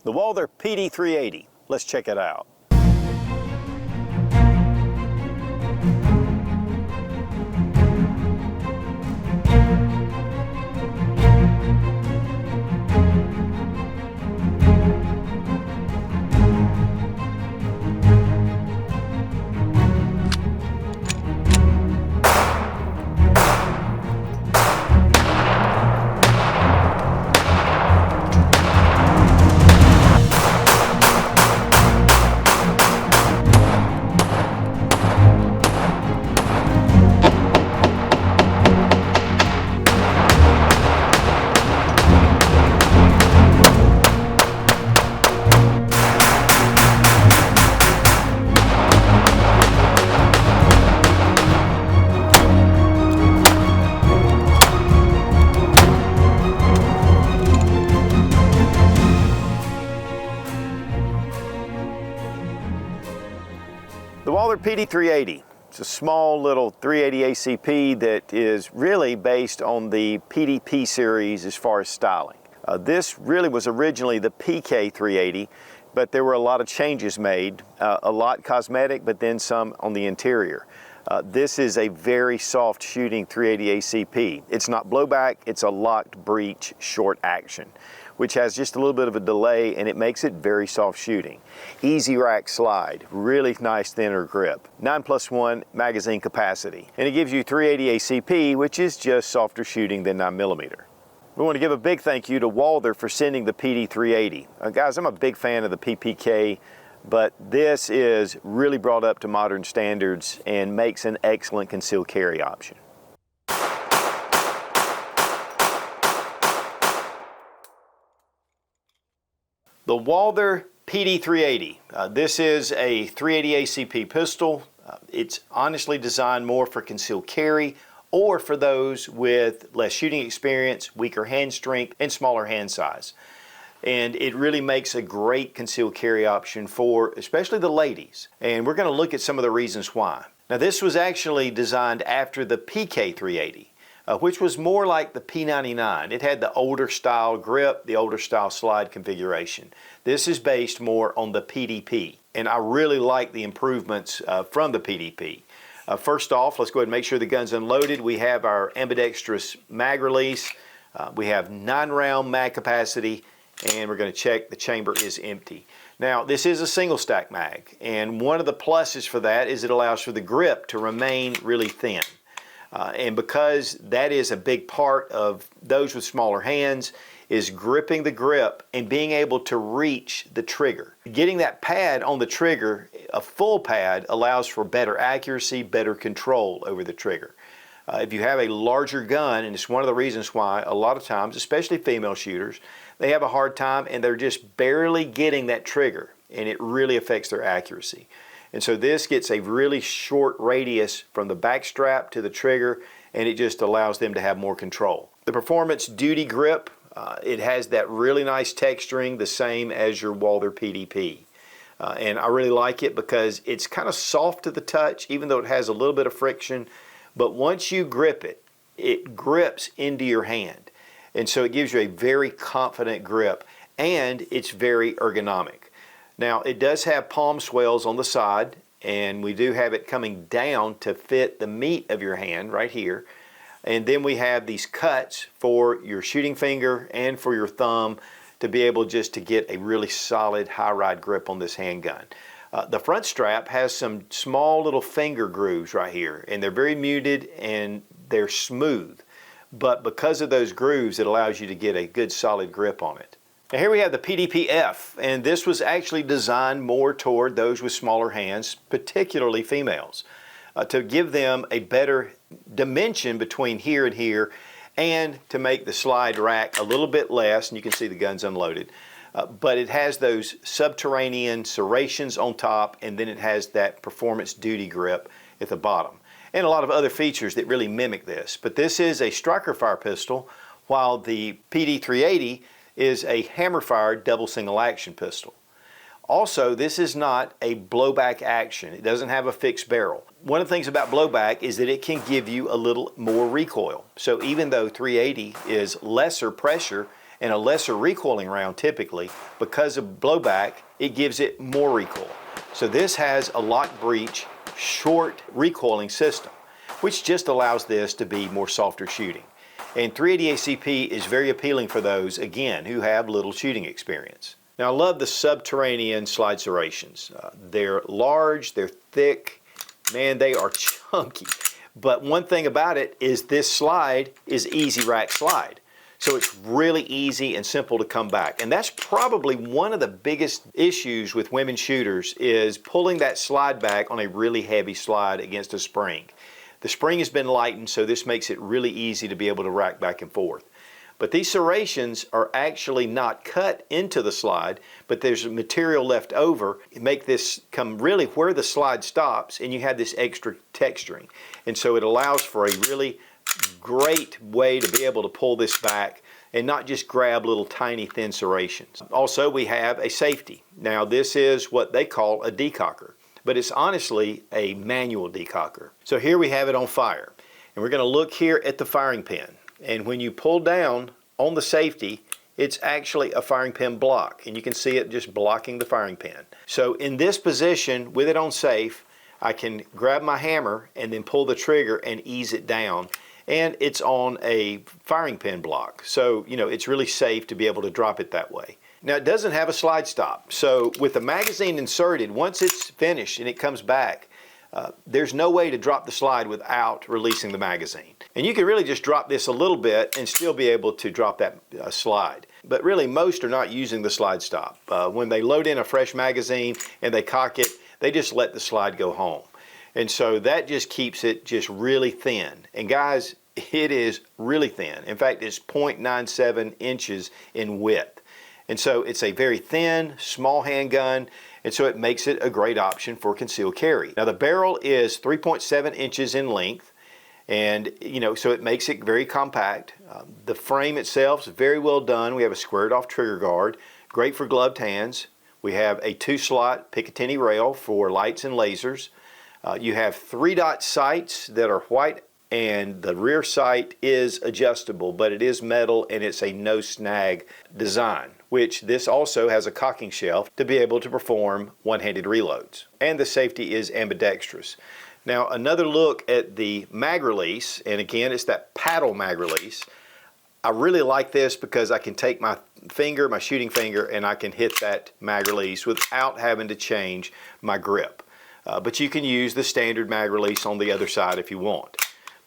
The Walther PD380. Let's check it out. The Walther PD380. It's a small little 380 ACP that is really based on the PDP series as far as styling. This really was originally the PK380, but there were a lot of changes made, a lot cosmetic, but then some on the interior. This is a very soft shooting 380 ACP. It's not blowback, it's a locked breech short action, which has just a little bit of a delay, and it makes it very soft shooting. Easy rack slide, really nice thinner grip. 9+1 magazine capacity. And it gives you 380 ACP, which is just softer shooting than 9mm. We want to give a big thank you to Walther for sending the PD380. Guys, I'm a big fan of the PPK, but this is really brought up to modern standards and makes an excellent concealed carry option. The Walther PD380. This is a 380 ACP pistol. It's honestly designed more for concealed carry or for those with less shooting experience, weaker hand strength, and smaller hand size. And it really makes a great concealed carry option for especially the ladies. And we're going to look at some of the reasons why. Now, this was actually designed after the PK380. Which was more like the P99. It had the older style grip, the older style slide configuration. This is based more on the PDP, and I really like the improvements from the PDP. First off, let's go ahead and make sure the gun's unloaded. We have our ambidextrous mag release. We have 9-round mag capacity, and we're going to check the chamber is empty. Now, this is a single stack mag, and one of the pluses for that is it allows for the grip to remain really thin. And because that is a big part of those with smaller hands, is gripping the grip and being able to reach the trigger. Getting that pad on the trigger, a full pad, allows for better accuracy, better control over the trigger. If you have a larger gun, and it's one of the reasons why a lot of times, especially female shooters, they have a hard time and they're just barely getting that trigger, and it really affects their accuracy. And so this gets a really short radius from the back strap to the trigger, and it just allows them to have more control. The Performance Duty Grip, it has that really nice texturing, the same as your Walther PDP. And I really like it because it's kind of soft to the touch, even though it has a little bit of friction. But once you grip it, it grips into your hand. And so it gives you a very confident grip, and it's very ergonomic. Now, it does have palm swells on the side, and we do have it coming down to fit the meat of your hand right here. And then we have these cuts for your shooting finger and for your thumb to be able just to get a really solid high ride grip on this handgun. The front strap has some small little finger grooves right here, and they're very muted and they're smooth. But because of those grooves, it allows you to get a good solid grip on it. Now here we have the PDP-F, and this was actually designed more toward those with smaller hands, particularly females, to give them a better dimension between here and here, and to make the slide rack a little bit less, and you can see the gun's unloaded. But it has those subterranean serrations on top, and then it has that Performance Duty grip at the bottom. And a lot of other features that really mimic this. But this is a striker fire pistol, while the PD380 is a hammer-fire double single action pistol. Also, this is not a blowback action. It doesn't have a fixed barrel. One of the things about blowback is that it can give you a little more recoil. So even though 380 is lesser pressure and a lesser recoiling round typically. Because of blowback, it gives it more recoil. So this has a lock breech short recoiling system, which just allows this to be more softer shooting. And 380 ACP is very appealing for those, again, who have little shooting experience. Now I love the subterranean slide serrations. They're large, they're thick, man, they are chunky. But one thing about it is this slide is easy rack slide. So it's really easy and simple to come back. And that's probably one of the biggest issues with women shooters is pulling that slide back on a really heavy slide against a spring. The spring has been lightened, so this makes it really easy to be able to rack back and forth. But these serrations are actually not cut into the slide, but there's material left over. Make this come really where the slide stops, and you have this extra texturing. And so it allows for a really great way to be able to pull this back and not just grab little tiny thin serrations. Also, we have a safety. Now this is what they call a decocker, but it's honestly a manual decocker. So here we have it on fire, and we're going to look here at the firing pin. And when you pull down on the safety, it's actually a firing pin block, and you can see it just blocking the firing pin. So in this position, with it on safe, I can grab my hammer and then pull the trigger and ease it down, and it's on a firing pin block. So, you know, it's really safe to be able to drop it that way. Now it doesn't have a slide stop, so with the magazine inserted, once it's finished and it comes back, there's no way to drop the slide without releasing the magazine. And you can really just drop this a little bit and still be able to drop that slide. But really most are not using the slide stop. When they load in a fresh magazine and they cock it, they just let the slide go home. And so that just keeps it just really thin. And guys, it is really thin. In fact, it's 0.97 inches in width. And so it's a very thin, small handgun, and so it makes it a great option for concealed carry. Now the barrel is 3.7 inches in length, and so it makes it very compact. The frame itself is very well done. We have a squared off trigger guard, great for gloved hands. We have a 2-slot Picatinny rail for lights and lasers. You have 3-dot sights that are white, and the rear sight is adjustable, but it is metal and it's a no snag design, which this also has a cocking shelf to be able to perform one-handed reloads. And the safety is ambidextrous. Now another look at the mag release, and again it's that paddle mag release. I really like this because I can take my finger, my shooting finger, and I can hit that mag release without having to change my grip. But you can use the standard mag release on the other side if you want.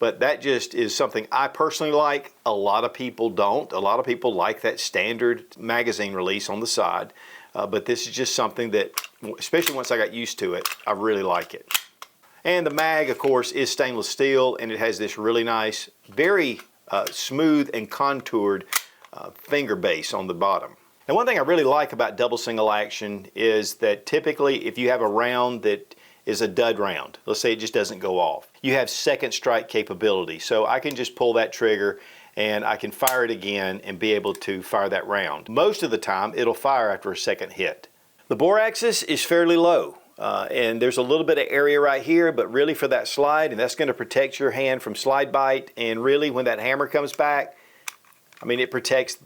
But that just is something I personally like. A lot of people don't. A lot of people like that standard magazine release on the side. But this is just something that, especially once I got used to it, I really like it. And the mag, of course, is stainless steel, and it has this really nice, very smooth and contoured finger base on the bottom. And one thing I really like about double single action is that typically if you have a round that is a dud round, let's say it just doesn't go off, you have second strike capability. So I can just pull that trigger and I can fire it again and be able to fire that round. Most of the time it'll fire after a second hit. The bore axis is fairly low. And there's a little bit of area right here, but really for that slide, and that's going to protect your hand from slide bite. And really when that hammer comes back, I mean, it protects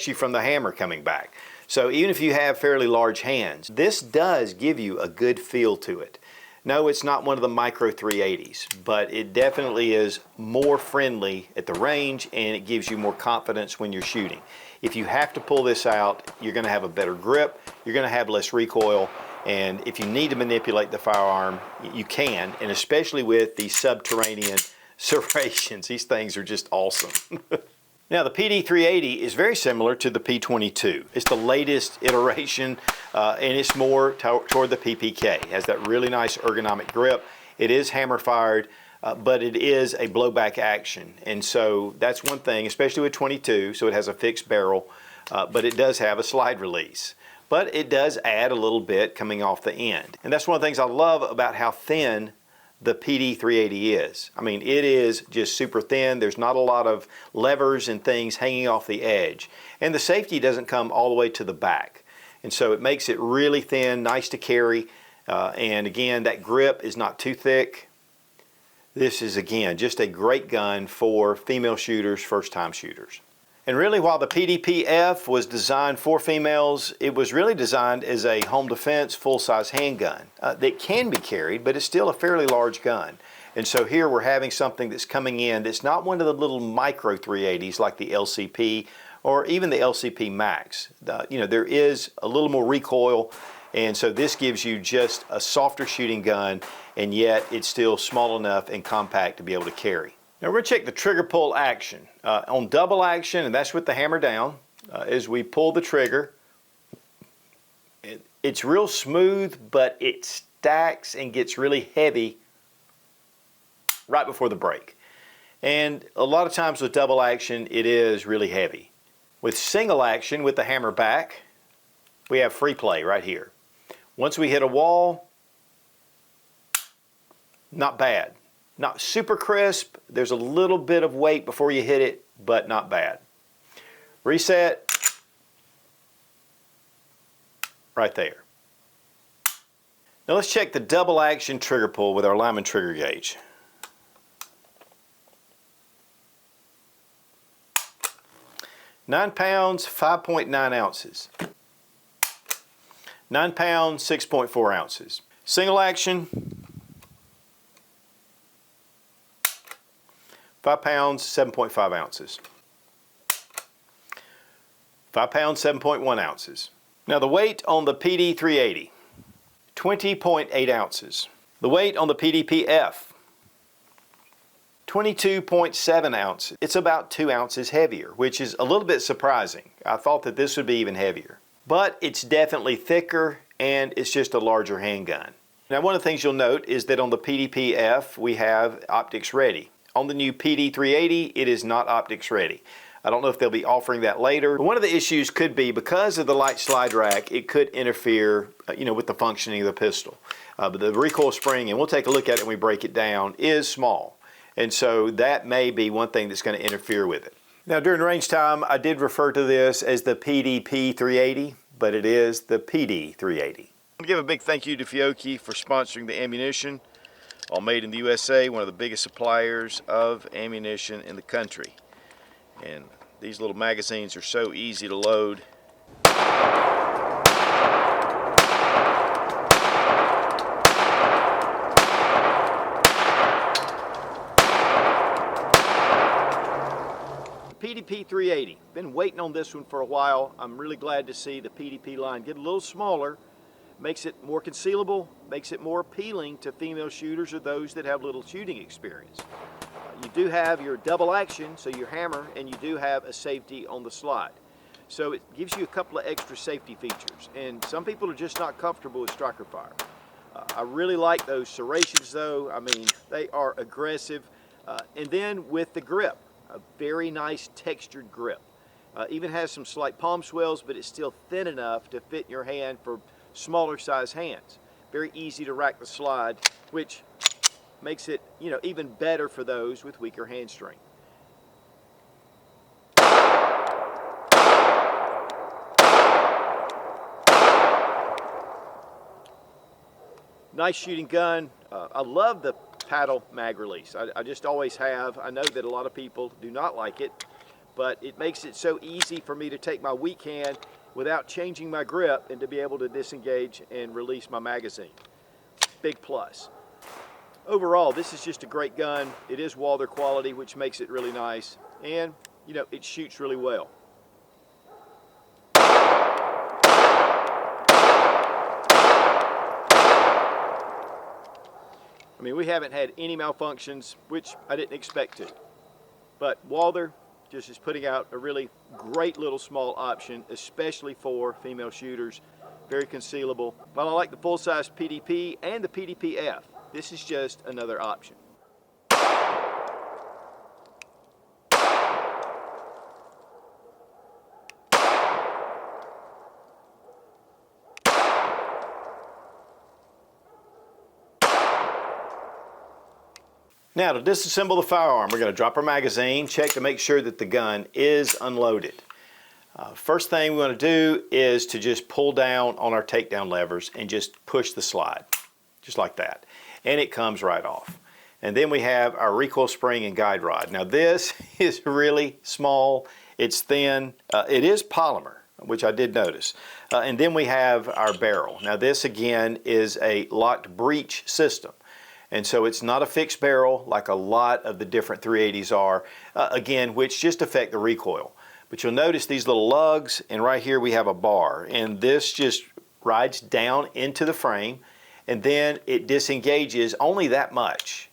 you from the hammer coming back. So even if you have fairly large hands, this does give you a good feel to it. No, it's not one of the micro 380s, but it definitely is more friendly at the range, and it gives you more confidence when you're shooting. If you have to pull this out, you're going to have a better grip, you're going to have less recoil, and if you need to manipulate the firearm, you can, and especially with these subterranean serrations. These things are just awesome. Now the PD380 is very similar to the P22. It's the latest iteration, and it's more toward the PPK. It has that really nice ergonomic grip. It is hammer fired, but it is a blowback action. And so that's one thing, especially with 22, so it has a fixed barrel, but it does have a slide release. But it does add a little bit coming off the end. And that's one of the things I love about how thin the PD380 is. I mean, it is just super thin. There's not a lot of levers and things hanging off the edge. And the safety doesn't come all the way to the back. And so it makes it really thin, nice to carry. And again, that grip is not too thick. This is, again, just a great gun for female shooters, first-time shooters. And really, while the PDP-F was designed for females, it was really designed as a home defense full-size handgun that can be carried, but it's still a fairly large gun. And so here we're having something that's coming in that's not one of the little micro 380s like the LCP or even the LCP Max. There is a little more recoil, and so this gives you just a softer shooting gun, and yet it's still small enough and compact to be able to carry. Now we're going to check the trigger pull action. On double action, and that's with the hammer down, as we pull the trigger, it's real smooth, but it stacks and gets really heavy right before the break. And a lot of times with double action, it is really heavy. With single action, with the hammer back, we have free play right here. Once we hit a wall, not bad. Not super crisp. There's a little bit of weight before you hit it, but not bad. Reset. Right there. Now let's check the double action trigger pull with our Lyman trigger gauge. £9, 5.9 ounces. 9 pounds, 6.4 ounces. Single action, 5 pounds, 7.5 ounces. 5 pounds, 7.1 ounces. Now the weight on the PD380, 20.8 ounces. The weight on the PDP-F, 22.7 ounces. It's about 2 ounces heavier, which is a little bit surprising. I thought that this would be even heavier. But it's definitely thicker, and it's just a larger handgun. Now one of the things you'll note is that on the PDP-F we have optics ready. On the new PD380 it is not optics ready. I don't know if they'll be offering that later. But one of the issues could be because of the light slide rack, it could interfere with the functioning of the pistol. But the recoil spring, and we'll take a look at it when we break it down, is small. And so that may be one thing that's going to interfere with it. Now during range time, I did refer to this as the PDP380, but it is the PD380. I want to give a big thank you to Fiocchi for sponsoring the ammunition. All made in the USA, one of the biggest suppliers of ammunition in the country. And these little magazines are so easy to load. PDP380. Been waiting on this one for a while. I'm really glad to see the PDP line get a little smaller. Makes it more concealable, makes it more appealing to female shooters or those that have little shooting experience. You do have your double action, so your hammer, and you do have a safety on the slide. So it gives you a couple of extra safety features, and some people are just not comfortable with striker fire. I really like those serrations though. I mean, they are aggressive. And then with the grip, a very nice textured grip. Even has some slight palm swells, but it's still thin enough to fit in your hand for smaller size hands. Very easy to rack the slide, which makes it, even better for those with weaker hand strength. Nice shooting gun. I love the paddle mag release. I just always have. I know that a lot of people do not like it, but it makes it so easy for me to take my weak hand without changing my grip and to be able to disengage and release my magazine. Big plus. Overall, this is just a great gun. It is Walther quality, which makes it really nice, and it shoots really well. I mean, we haven't had any malfunctions, which I didn't expect to. But Walther just is putting out a really great little small option, especially for female shooters. Very concealable. While I like the full-size PDP and the PDP-F, this is just another option. Now to disassemble the firearm, we're going to drop our magazine, check to make sure that the gun is unloaded. First thing we want to do is to just pull down on our takedown levers and just push the slide, just like that. And it comes right off. And then we have our recoil spring and guide rod. Now this is really small. It's thin. It is polymer, which I did notice. And then we have our barrel. Now this again is a locked breech system. And so it's not a fixed barrel like a lot of the different 380s are, again, which just affect the recoil. But you'll notice these little lugs, and right here we have a bar, and this just rides down into the frame, and then it disengages only that much.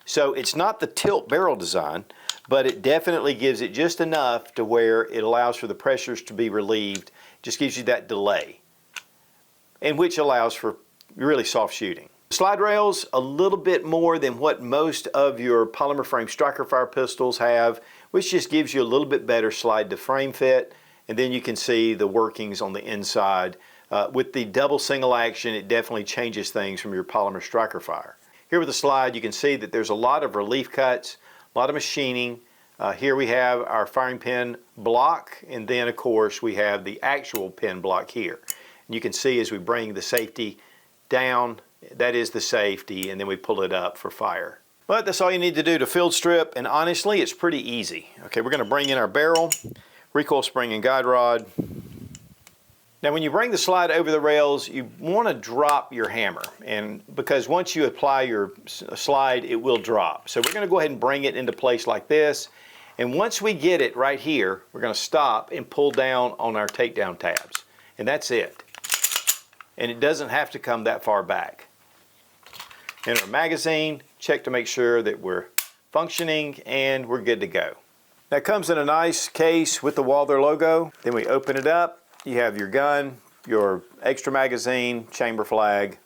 So it's not the tilt barrel design, but it definitely gives it just enough to where it allows for the pressures to be relieved, just gives you that delay, and which allows for really soft shooting. Slide rails, a little bit more than what most of your polymer frame striker fire pistols have, which just gives you a little bit better slide to frame fit, and then you can see the workings on the inside. With the double single action, it definitely changes things from your polymer striker fire. Here with the slide, you can see that there's a lot of relief cuts, a lot of machining. Here we have our firing pin block, and then of course we have the actual pin block here. And you can see as we bring the safety down, that is the safety, and then we pull it up for fire. But that's all you need to do to field strip, and honestly, it's pretty easy. Okay, we're going to bring in our barrel, recoil spring and guide rod. Now when you bring the slide over the rails, you want to drop your hammer, and because once you apply your slide, it will drop. So we're going to go ahead and bring it into place like this, and once we get it right here, we're going to stop and pull down on our takedown tabs, and that's it. And it doesn't have to come that far back. In our magazine, check to make sure that we're functioning and we're good to go. That comes in a nice case with the Walther logo. Then we open it up. You have your gun, your extra magazine, chamber flag.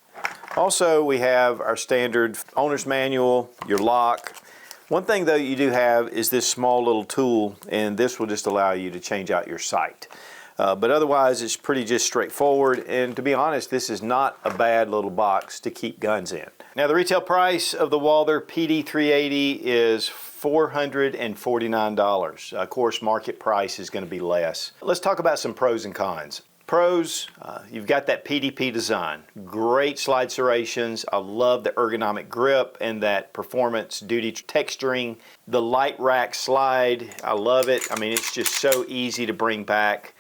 Also, we have our standard owner's manual, your lock. One thing though you do have is this small little tool, and this will just allow you to change out your sight. But otherwise, it's pretty just straightforward, and to be honest, this is not a bad little box to keep guns in. Now, the retail price of the Walther PD380 is $449. Of course, market price is going to be less. Let's talk about some pros and cons. Pros, you've got that PDP design. Great slide serrations. I love the ergonomic grip and that performance duty texturing. The light rack slide, I love it. I mean, it's just so easy to bring back.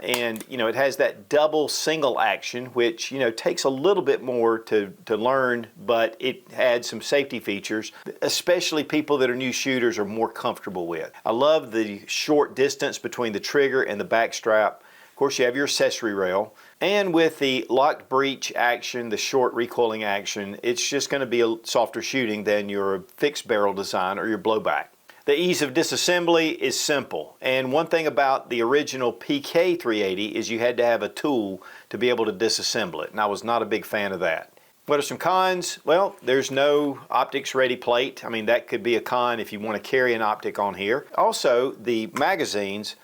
And you know, it has that double single action, which you know takes a little bit more to learn, but it adds some safety features, especially people that are new shooters are more comfortable with. I love the short distance between the trigger and the back strap. Of course, you have your accessory rail, and with the locked breech action, the short recoiling action, it's just going to be a softer shooting than your fixed barrel design or your blowback. The ease of disassembly is simple, and one thing about the original PK380 is you had to have a tool to be able to disassemble it, and I was not a big fan of that. What are some cons? Well, there's no optics ready plate. I mean, that could be a con if you want to carry an optic on here. Also, the magazines,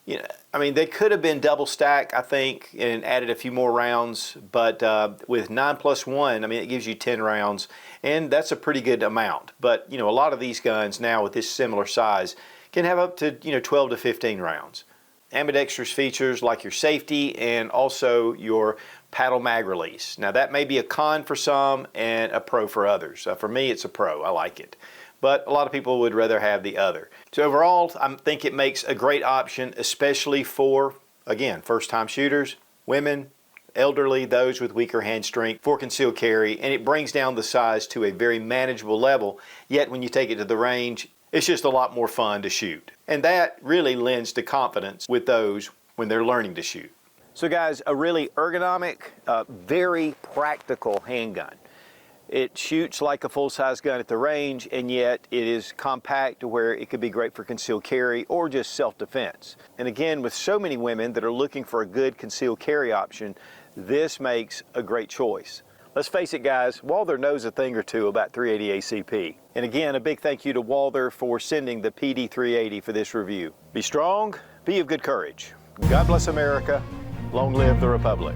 you know, I mean, they could have been double stack, I think, and added a few more rounds, but with 9+1, I mean, it gives you 10 rounds, and that's a pretty good amount. But, you know, a lot of these guns now with this similar size can have up to, you know, 12 to 15 rounds. Ambidextrous features like your safety and also your paddle mag release. Now, that may be a con for some and a pro for others. For me, it's a pro. I like it. But a lot of people would rather have the other. So overall, I think it makes a great option, especially for, again, first-time shooters, women, elderly, those with weaker hand strength, for concealed carry, and it brings down the size to a very manageable level, yet when you take it to the range, it's just a lot more fun to shoot. And that really lends to confidence with those when they're learning to shoot. So guys, a really ergonomic, very practical handgun. It shoots like a full-size gun at the range, and yet it is compact to where it could be great for concealed carry or just self-defense. And again, with so many women that are looking for a good concealed carry option, this makes a great choice. Let's face it, guys, Walther knows a thing or two about 380 ACP. And again, a big thank you to Walther for sending the PD380 for this review. Be strong, be of good courage. God bless America. Long live the Republic.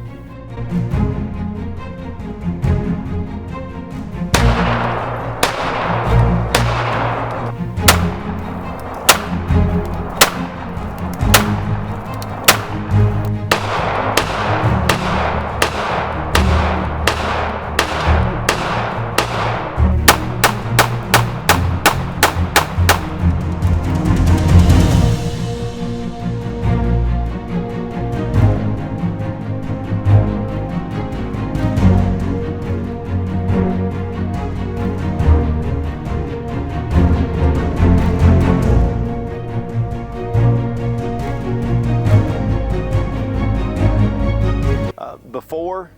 before.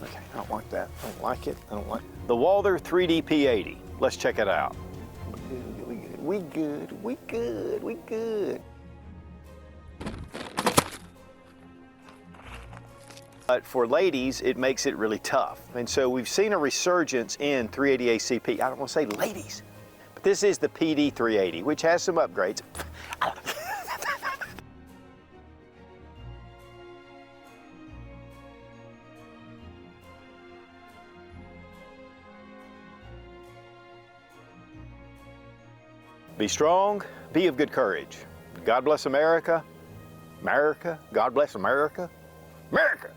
Okay, I don't like that. I don't like it. I don't like it. The Walther 3DP80. Let's check it out. We good. We good. We good. But for ladies, it makes it really tough. And so we've seen a resurgence in 380 ACP. I don't want to say ladies, but this is the PD380, which has some upgrades. Be strong, be of good courage. God bless America. America, God bless America. America!